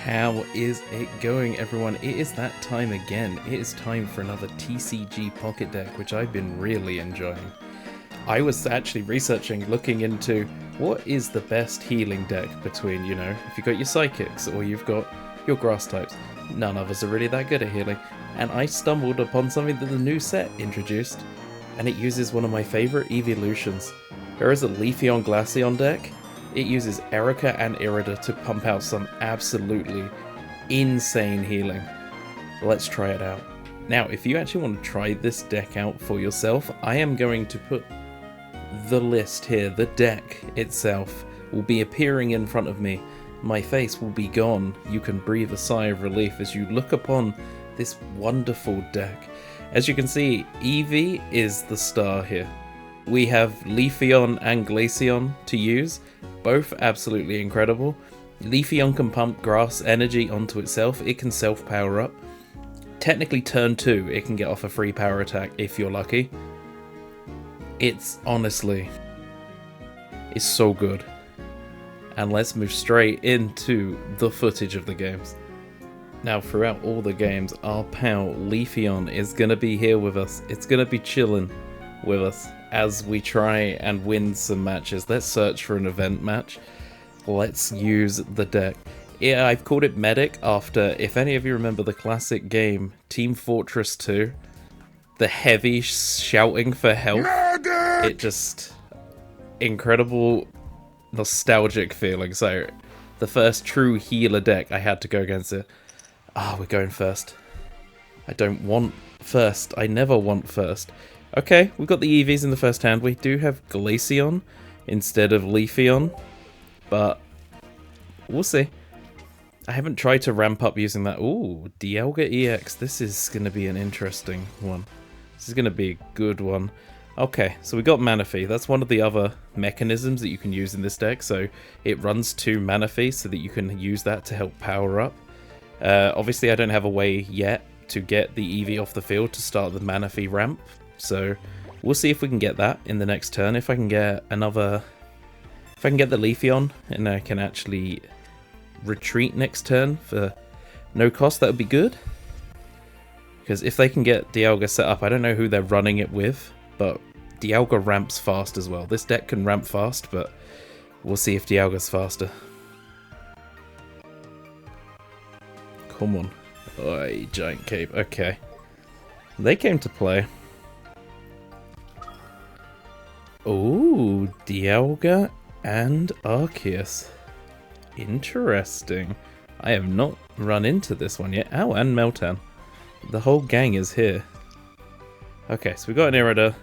How is it going, everyone? It is that time again. It is time for another TCG Pocket Deck, which I've been really enjoying. I was actually researching, looking into what is the best healing deck between, if you've got your Psychics or you've got your Grass types. None of us are really that good at healing. And I stumbled upon something that the new set introduced, and it uses one of my favorite Eeveelutions. There is a Leafeon Glaceon deck. It uses Erica and Irida to pump out some absolutely insane healing. Let's try it out. Now, if you actually want to try this deck out for yourself, I am going to put the list here. The deck itself will be appearing in front of me. My face will be gone. You can breathe a sigh of relief as you look upon this wonderful deck. As you can see, Eevee is the star here. We have Leafeon and Glaceon to use, both absolutely incredible. Leafeon can pump grass energy onto itself, it can self-power up. Technically turn 2, it can get off a free power attack if you're lucky. It's honestly, it's so good. And let's move straight into the footage of the games. Now, throughout all the games, our pal Leafeon is going to be here with us. It's going to be chilling with us as we try and win some matches. Let's search for an event match. Let's use the deck. Yeah, I've called it Medic after, if any of you remember the classic game, Team Fortress 2, the heavy shouting for help. Medic! It just, incredible nostalgic feeling. So, the first true healer deck, I had to go against it. We're going first. I don't want first. I never want first. Okay, we've got the EVs in the first hand. We do have Glaceon instead of Leafeon, but we'll see. I haven't tried to ramp up using that. Ooh, Dialga EX. This is going to be an interesting one. This is going to be a good one. Okay, so we got Manaphy. That's one of the other mechanisms that you can use in this deck. So it runs 2 Manaphy so that you can use that to help power up. Obviously, I don't have a way yet to get the Eevee off the field to start the Manaphy ramp. So we'll see if we can get that in the next turn. If I can get the Leafeon and I can actually retreat next turn for no cost, that would be good. Because if they can get Dialga set up, I don't know who they're running it with, but Dialga ramps fast as well. This deck can ramp fast, but we'll see if Dialga's faster. Come on. Oi, Giant Cape. Okay. They came to play. Ooh, Dialga and Arceus. Interesting. I have not run into this one yet. Oh, and Meltan. The whole gang is here. Okay, so we got an Irida.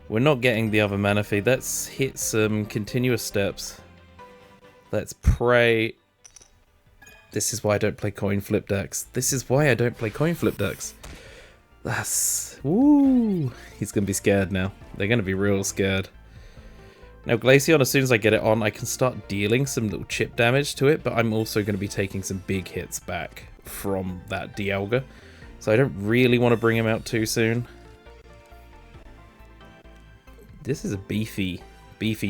We're not getting the other Manaphy. Let's hit some continuous steps. Let's pray. This is why I don't play coin flip decks. This is why I don't play coin flip decks. That's... Woo! He's going to be scared now. They're going to be real scared. Now, Glaceon, as soon as I get it on, I can start dealing some little chip damage to it, but I'm also going to be taking some big hits back from that Dialga. So I don't really want to bring him out too soon. This is a beefy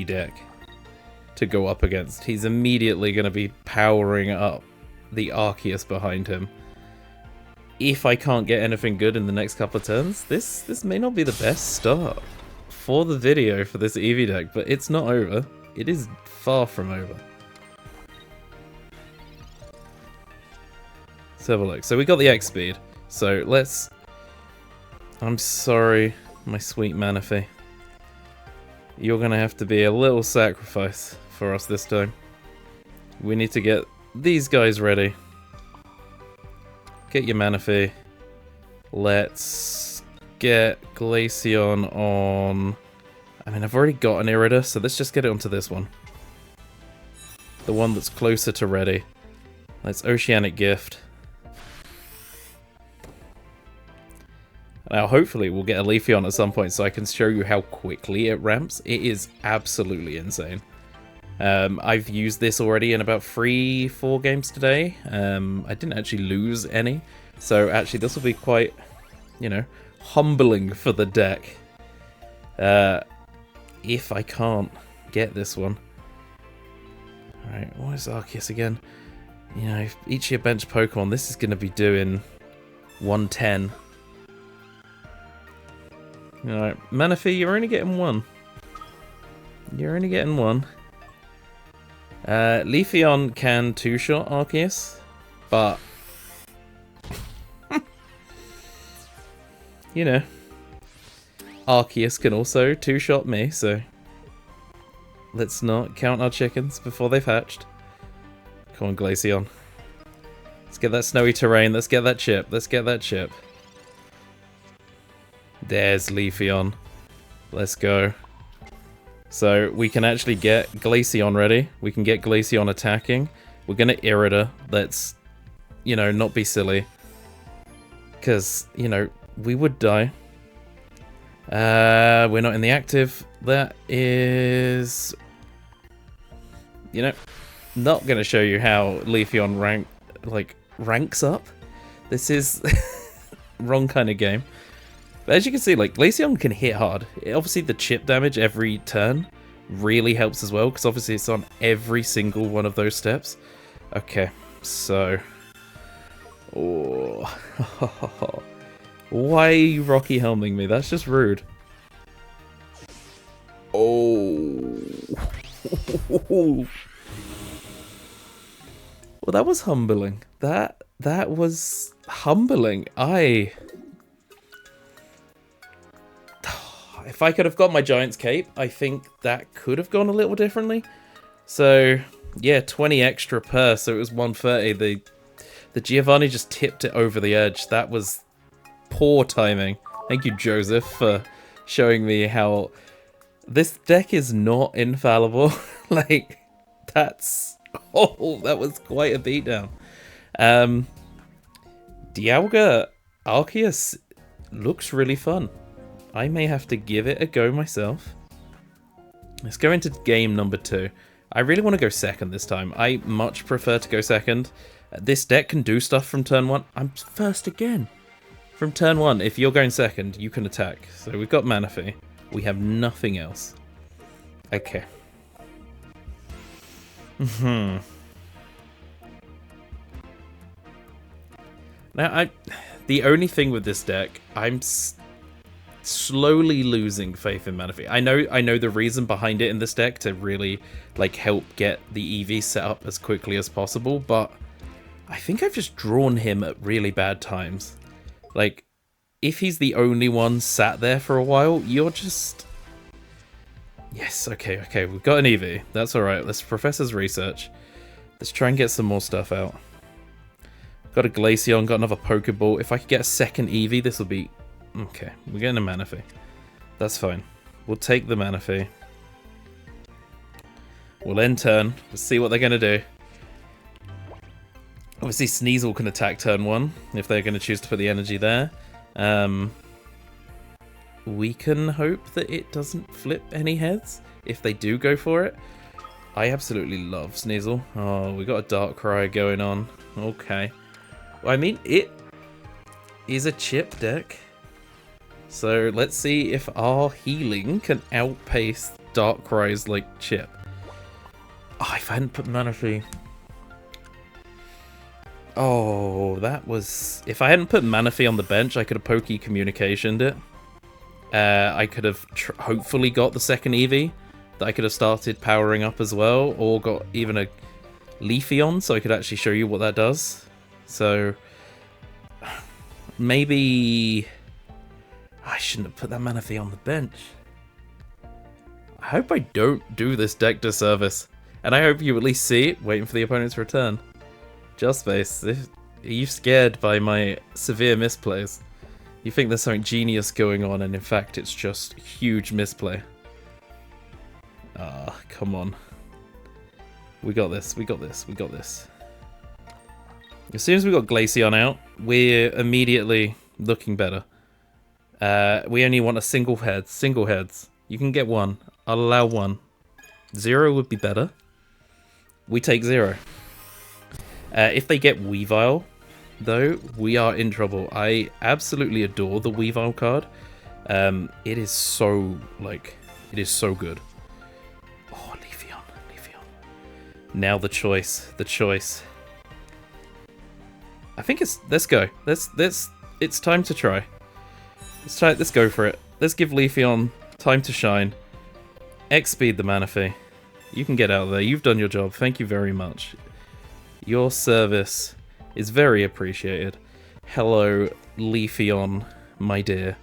deck to go up against. He's immediately going to be powering up the Arceus behind him. If I can't get anything good in the next couple of turns, this may not be the best start for the video for this Eevee deck, but it's not over. It is far from over. Let's have a look. So we got the X speed. So let's... I'm sorry, my sweet Manaphy. You're going to have to be a little sacrifice for us this time. We need to get these guys ready. Get your Manaphy. Let's get Glaceon on... I mean, I've already got an Irida, so let's just get it onto this one. The one that's closer to ready. Let's Oceanic Gift. Now, hopefully, we'll get a Leafeon at some point so I can show you how quickly it ramps. It is absolutely insane. I've used this already in about 3-4 games today. I didn't actually lose any. So, actually, this will be quite, humbling for the deck. If I can't get this one. Alright, what is Arceus again? You know, each of your bench Pokemon, this is going to be doing 110. Alright, Manaphy, you're only getting one. You're only getting one. Leafeon can two-shot Arceus, but... you know, Arceus can also two-shot me, so... let's not count our chickens before they've hatched. Come on, Glaceon. Let's get that snowy terrain, let's get that chip, let's get that chip. There's Leafeon. Let's go. So, we can actually get Glaceon ready. We can get Glaceon attacking. We're gonna Irida. Let's, you know, not be silly. Because, you know, we would die. We're not in the active. That is... you know, not gonna show you how Leafeon ranks up. This is wrong kind of game. But as you can see, like, Glaceon can hit hard. Obviously, the chip damage every turn really helps as well, because obviously it's on every single one of those steps. Okay, so... oh. Why are you Rocky Helming me? That's just rude. Oh. Well, that was humbling. That was humbling. If I could have got my Giant's Cape, I think that could have gone a little differently. So, yeah, 20 extra per, so it was 130. The Giovanni just tipped it over the edge. That was poor timing. Thank you, Joseph, for showing me how this deck is not infallible. Like, that's... oh, that was quite a beatdown. Dialga Arceus looks really fun. I may have to give it a go myself. Let's go into game number 2. I really want to go second this time. I much prefer to go second. This deck can do stuff from turn 1. I'm first again. From turn 1, if you're going second, you can attack. So we've got Manaphy. We have nothing else. Okay. Now, the only thing with this deck, I'm slowly losing faith in Manaphy. I know the reason behind it in this deck to really like help get the EV set up as quickly as possible, but I think I've just drawn him at really bad times. Like, if he's the only one sat there for a while, you're just... yes, okay, we've got an EV. That's alright, let's Professor's research. Let's try and get some more stuff out. Got a Glaceon, got another Pokeball. If I could get a second EV, this will be... okay, we're getting a Manaphy. That's fine. We'll take the Manaphy. We'll end turn. Let's see what they're going to do. Obviously, Sneasel can attack turn 1 if they're going to choose to put the energy there. We can hope that it doesn't flip any heads if they do go for it. I absolutely love Sneasel. Oh, we got a Darkrai going on. Okay. Well, I mean, it is a chip deck. So let's see if our healing can outpace Darkrai's like chip. Oh, if I hadn't put Manaphy. Oh, that was... if I hadn't put Manaphy on the bench, I could have Poke-communicationed it. I could have hopefully got the second Eevee that I could have started powering up as well, or got even a Leafeon, so I could actually show you what that does. So maybe I shouldn't have put that Manaphy on the bench. I hope I don't do this deck disservice, and I hope you at least see it waiting for the opponent's return. Just Face, are you scared by my severe misplays? You think there's something genius going on, and in fact it's just huge misplay. Ah, come on. We got this, we got this, we got this. As soon as we got Glaceon out, we're immediately looking better. We only want a single heads. You can get one. I'll allow one. 0 would be better. We take 0. If they get Weavile, though, we are in trouble. I absolutely adore the Weavile card. It is so, like, it is so good. Oh, Leafeon. Now the choice. I think it's... Let's go. It's time to try. Let's go for it. Let's give Leafeon time to shine. X-speed the Manaphy. You can get out of there. You've done your job. Thank you very much. Your service is very appreciated. Hello, Leafeon, my dear.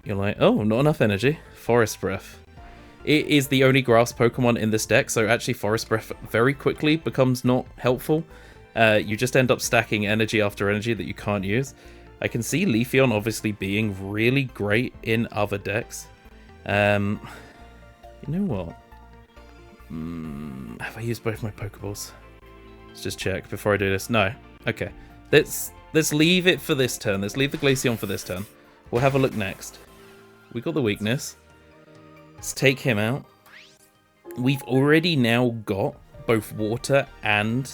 You're like, oh, not enough energy. Forest Breath. It is the only grass Pokemon in this deck, so actually Forest Breath very quickly becomes not helpful. You just end up stacking energy after energy that you can't use. I can see Leafeon obviously being really great in other decks. You know what? Have I used both my Pokeballs? Let's just check before I do this. No. Okay. Let's leave it for this turn. Let's leave the Glaceon for this turn. We'll have a look next. We got the weakness. Let's take him out. We've already now got both water and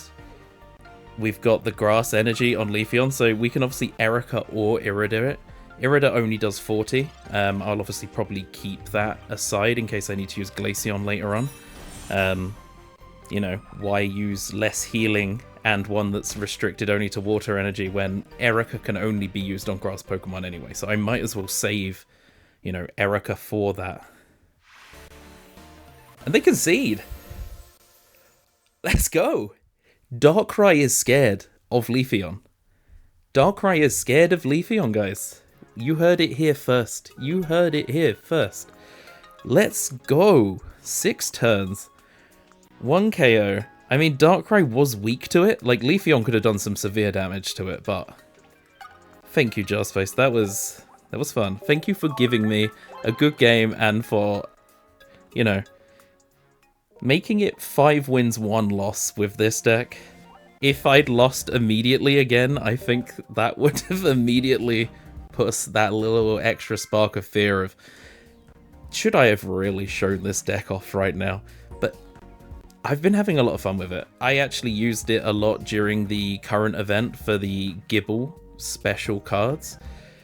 we've got the grass energy on Leafeon, so we can obviously Erica or Irida it. Irida only does 40. I'll obviously probably keep that aside in case I need to use Glaceon later on. You know, why use less healing and one that's restricted only to water energy when Erica can only be used on grass Pokemon anyway. So I might as well save, you know, Erica for that. And they concede. Let's go. Darkrai is scared of Leafeon. Darkrai is scared of Leafeon, guys. You heard it here first. You heard it here first. Let's go. 6 turns. 1 KO. I mean, Darkrai was weak to it. Like, Leafeon could have done some severe damage to it, but... Thank you, Jarspace. That was fun. Thank you for giving me a good game and for, you know, making it 5 wins, 1 loss with this deck. If I'd lost immediately again, I think that would have immediately put us that little extra spark of fear of, should I have really shown this deck off right now? But I've been having a lot of fun with it. I actually used it a lot during the current event for the Gible special cards.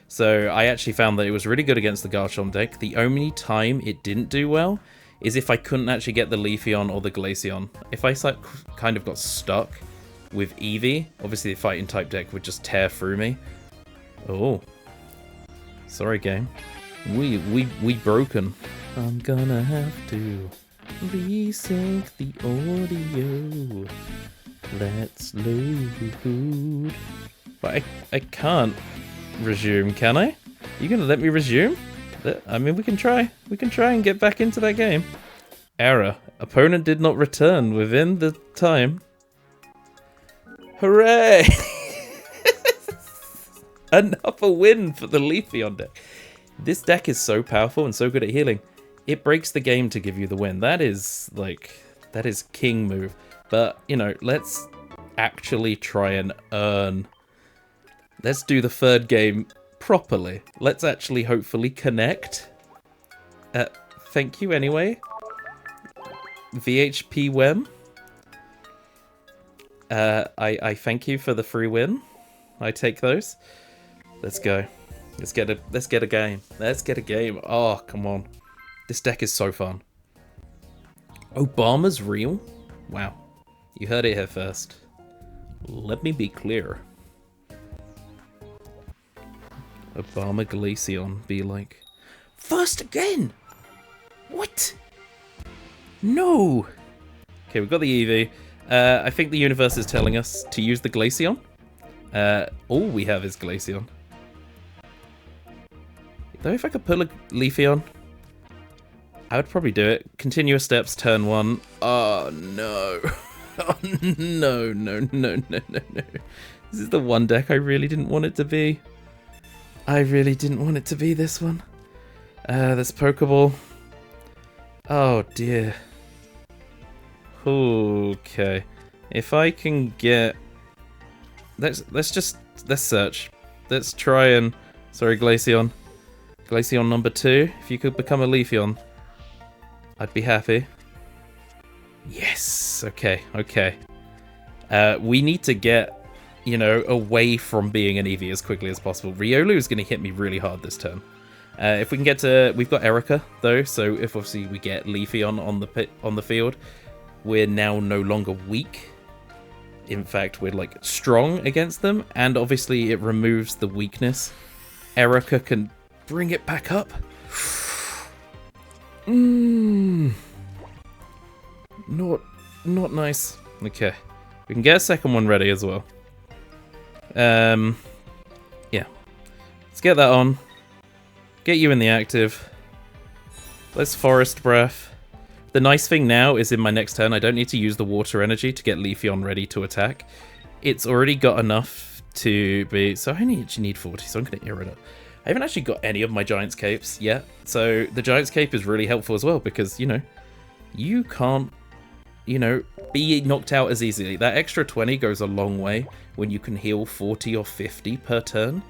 So I actually found that it was really good against the Garchomp deck. The only time it didn't do well is if I couldn't actually get the Leafeon or the Glaceon. If I kind of got stuck with Eevee, obviously the fighting type deck would just tear through me. Oh. Sorry, game. We broken. I'm gonna have to resync the audio. Let's load. But I can't resume, can I? You gonna let me resume? I mean, we can try. We can try and get back into that game. Error. Opponent did not return within the time. Hooray! Another win for the Leafeon deck. This deck is so powerful and so good at healing. It breaks the game to give you the win. That is, like, that is king move. But, you know, let's actually try and earn. Let's do the third game properly. Let's actually hopefully connect. Thank you anyway. VHP Wem. I thank you for the free win. I take those. Let's go. Let's get a game. Let's get a game. Oh, come on. This deck is so fun. Obama's real? Wow. You heard it here first. Let me be clear. Obama Glaceon be like, first again? What? No. Okay, we've got the Eevee. I think the universe is telling us to use the Glaceon. All we have is Glaceon. Though if I could pull a Leafeon, I would probably do it. Continuous steps, turn 1. Oh no. Oh no, no, no, no, no, no. This is the one deck I really didn't want it to be. I really didn't want it to be this one. This Pokeball. Oh dear. Okay. If I can get... Let's search. Let's try and... Sorry, Glaceon. Glaceon number 2. If you could become a Leafeon, I'd be happy. Yes! Okay, okay. We need to get, you know, away from being an Eevee as quickly as possible. Riolu is going to hit me really hard this turn. If we can get to... We've got Erica, though, so if obviously we get Leafeon on the field, we're now no longer weak. in fact, we're like strong against them, and obviously it removes the weakness. Erica can bring it back up. Not nice. Okay, we can get a second one ready as well. Yeah, let's get that on. Get you in the active. Let's Forest Breath. The nice thing now is in my next turn, I don't need to use the water energy to get Leafeon ready to attack. It's already got enough to be... So I only actually need 40, so I'm going to Irida. I haven't actually got any of my Giant's Capes yet. So the Giant's Cape is really helpful as well because, you know, you can't, you know, be knocked out as easily. That extra 20 goes a long way when you can heal 40 or 50 per turn.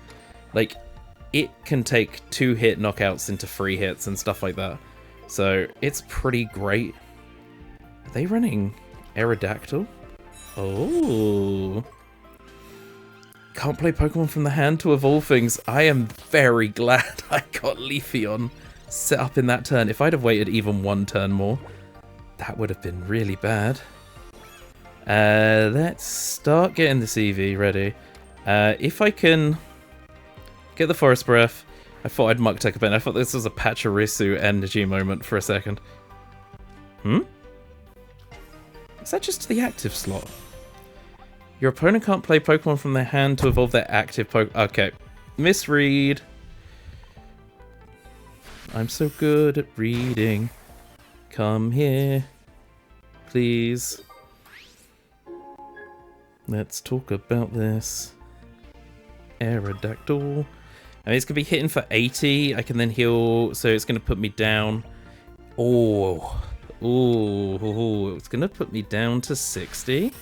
Like, it can take 2-hit knockouts into 3 hits and stuff like that. So it's pretty great. Are they running Aerodactyl? Oh. Can't play Pokemon from the hand to evolve things. I am very glad I got Leafeon set up in that turn. If I'd have waited even one turn more, that would have been really bad. Let's start getting this Eevee ready. If I can get the Forest Breath. I thought I'd Muck Tech a bit. I thought this was a Pachirisu energy moment for a second. Is that just the active slot? Your opponent can't play Pokemon from their hand to evolve their active Pokemon. Okay. Misread. I'm so good at reading. Come here. Please. Let's talk about this. Aerodactyl. I mean, it's going to be hitting for 80. I can then heal, so it's going to put me down. Oh, it's going to put me down to 60.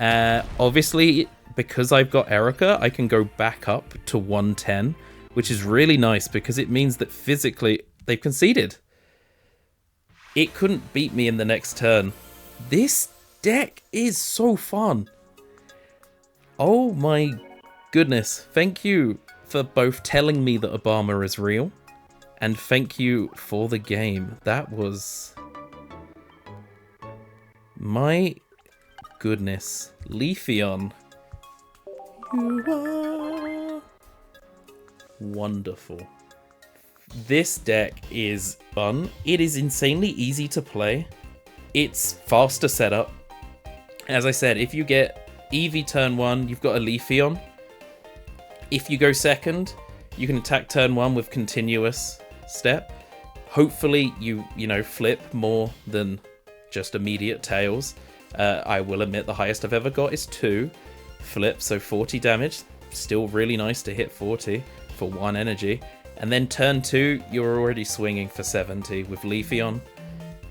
Obviously, because I've got Erica, I can go back up to 110, which is really nice because it means that physically they've conceded. It couldn't beat me in the next turn. This deck is so fun. Oh my goodness. Thank you for both telling me that Obama is real, and thank you for the game. That was... my goodness. Leafeon. You are wonderful. This deck is fun. It is insanely easy to play. It's faster setup. As I said, if you get Eevee turn 1, you've got a Leafeon. If you go second, you can attack turn 1 with continuous step. Hopefully you know, flip more than just immediate tails. I will admit the highest I've ever got is 2 flip, so 40 damage. Still really nice to hit 40 for 1 energy. And then turn 2, you're already swinging for 70 with Leafeon.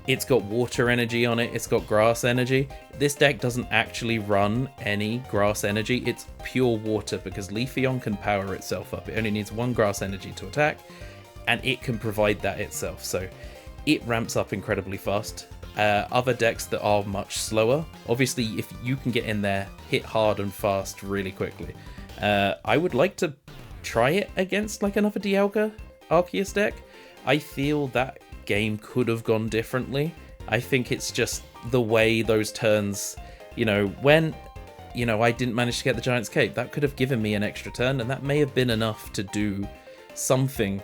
It's got water energy on it, it's got grass energy. This deck doesn't actually run any grass energy, it's pure water because Leafeon can power itself up. It only needs 1 grass energy to attack, and it can provide that itself. So it ramps up incredibly fast. Other decks that are much slower, obviously if you can get in there, hit hard and fast really quickly. I would like to try it against like another Dialga Arceus deck. I feel that game could have gone differently. I think it's just the way those turns, you know, when, you know, I didn't manage to get the Giant's Cape, that could have given me an extra turn, and that may have been enough to do something,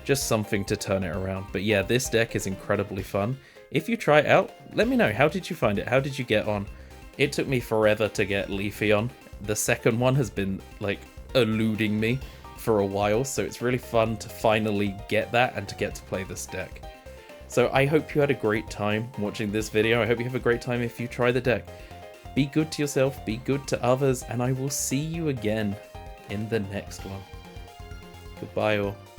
just something to turn it around. But yeah, this deck is incredibly fun. If you try it out, let me know. How did you find it? How did you get on? It took me forever to get Leafeon. The second one has been like eluding me for a while, so it's really fun to finally get that and to get to play this deck. So I hope you had a great time watching this video. I hope you have a great time if you try the deck. Be good to yourself, be good to others, and I will see you again in the next one. Goodbye all.